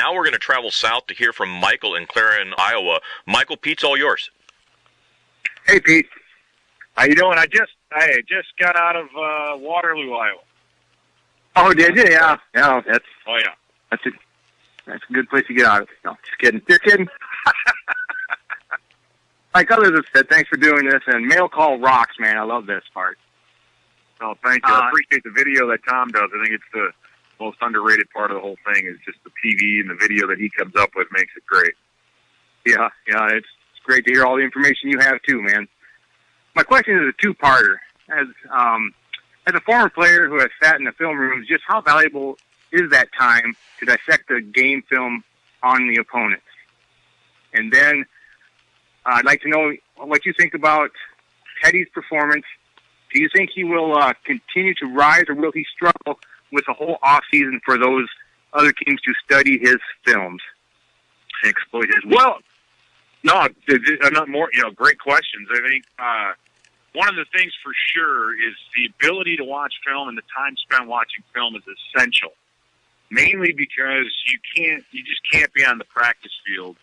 now we're going to travel south to hear from Michael in Clarion, Iowa. Michael, Pete's all yours. Hey, Pete. How you doing? I just got out of Waterloo, Iowa. Oh, did you? Yeah. Yeah. That's a good place to get out of. No, just kidding. Just kidding. Like others have said, thanks for doing this. And mail call rocks, man. I love this part. Oh, thank you. I appreciate the video that Tom does. I think it's the most underrated part of the whole thing is just the PV and the video that he comes up with makes it great. Yeah, it's great to hear all the information you have too, man. My question is a two-parter. As a former player who has sat in the film rooms, just how valuable is that time to dissect the game film on the opponents? And then I'd like to know what you think about Teddy's performance. Do you think he will continue to rise, or will he struggle with the whole off season for those other teams to study his films and exploit his weaknesses? Well, no, not more. Great questions. I think one of the things for sure is the ability to watch film, and the time spent watching film is essential. Mainly because you just can't be on the practice field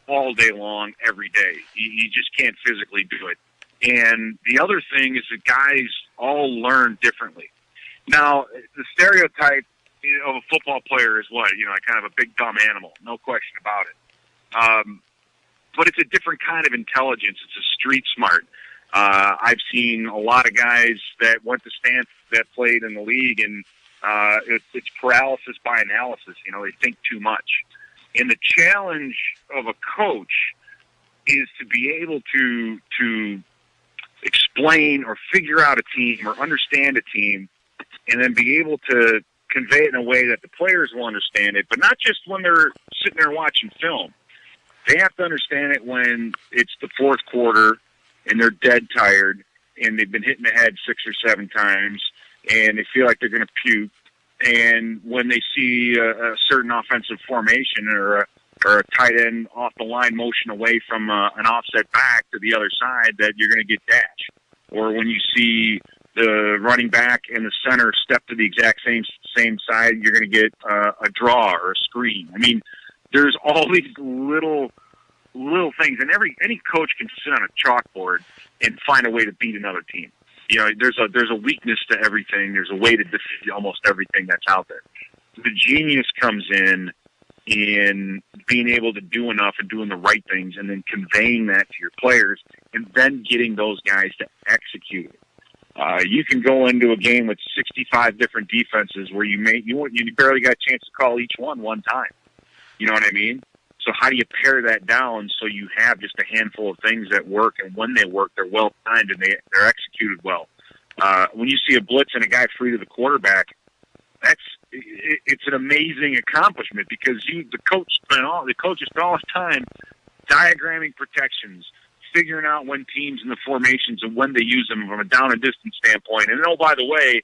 all day long, every day. You just can't physically do it. And the other thing is that guys all learn differently. Now, the stereotype of a football player is what? Kind of a big dumb animal. No question about it. But it's a different kind of intelligence. It's a street smart. I've seen a lot of guys that went to Stanford that played in the league, and it's paralysis by analysis. They think too much. And the challenge of a coach is to be able to explain or figure out a team or understand a team, and then be able to convey it in a way that the players will understand it, but not just when they're sitting there watching film. They have to understand it when it's the fourth quarter and they're dead tired and they've been hitting the head 6 or 7 times and they feel like they're going to puke. And when they see a certain offensive formation or a tight end off the line motion away from an offset back to the other side, that you're going to get dashed. Or when you see the running back and the center step to the exact same side, you're going to get a draw or a screen. I mean, there's all these little things, and any coach can sit on a chalkboard and find a way to beat another team. There's a weakness to everything. There's a way to defeat almost everything that's out there. The genius comes in being able to do enough and doing the right things, and then conveying that to your players, and then getting those guys to execute it. You can go into a game with 65 different defenses where you barely got a chance to call each one time. You know what I mean? So how do you pare that down so you have just a handful of things that work, and when they work, they're well timed and they're executed well. When you see a blitz and a guy free to the quarterback, it's an amazing accomplishment, because the coach spent all his time diagramming protections, figuring out when teams and the formations and when they use them from a down and distance standpoint. And by the way,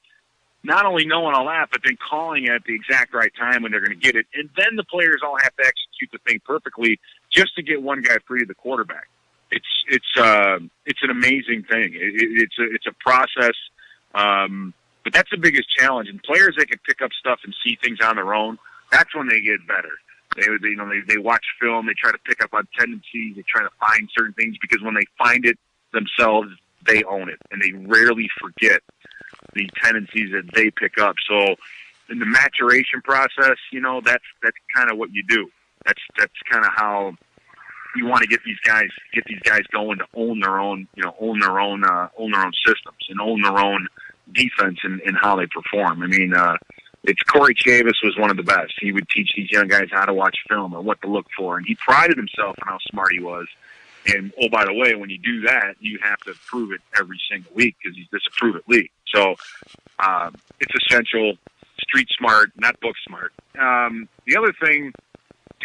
not only knowing all that, but then calling it at the exact right time when they're going to get it. And then the players all have to execute the thing perfectly just to get one guy free to the quarterback. It's an amazing thing. It's a process. But that's the biggest challenge. And players that can pick up stuff and see things on their own, that's when they get better. They watch film, they try to pick up on tendencies, they try to find certain things, because when they find it themselves, they own it, and they rarely forget the tendencies that they pick up. So in the maturation process, that's kind of what you do. That's kind of how you want to get these guys going to own their own systems and own their own defense and how they perform. I mean, Corey Chavis was one of the best. He would teach these young guys how to watch film or what to look for, and he prided himself on how smart he was. And, oh, by the way, when you do that, you have to prove it every single week, because this is a prove-it league. So it's essential, street smart, not book smart. The other thing,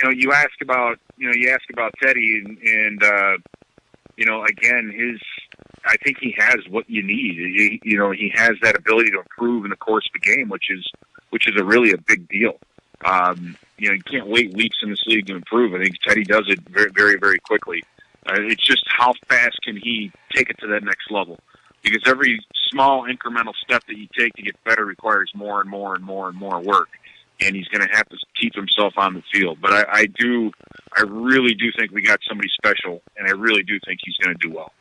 you ask about Teddy, and again, I think he has what you need. He has that ability to improve in the course of the game, which is a big deal. You can't wait weeks in this league to improve. I think Teddy does it very, very, very quickly. It's just how fast can he take it to that next level? Because every small incremental step that you take to get better requires more and more and more and more work. and he's going to have to keep himself on the field. But I really do think we got somebody special, and I really do think he's going to do well.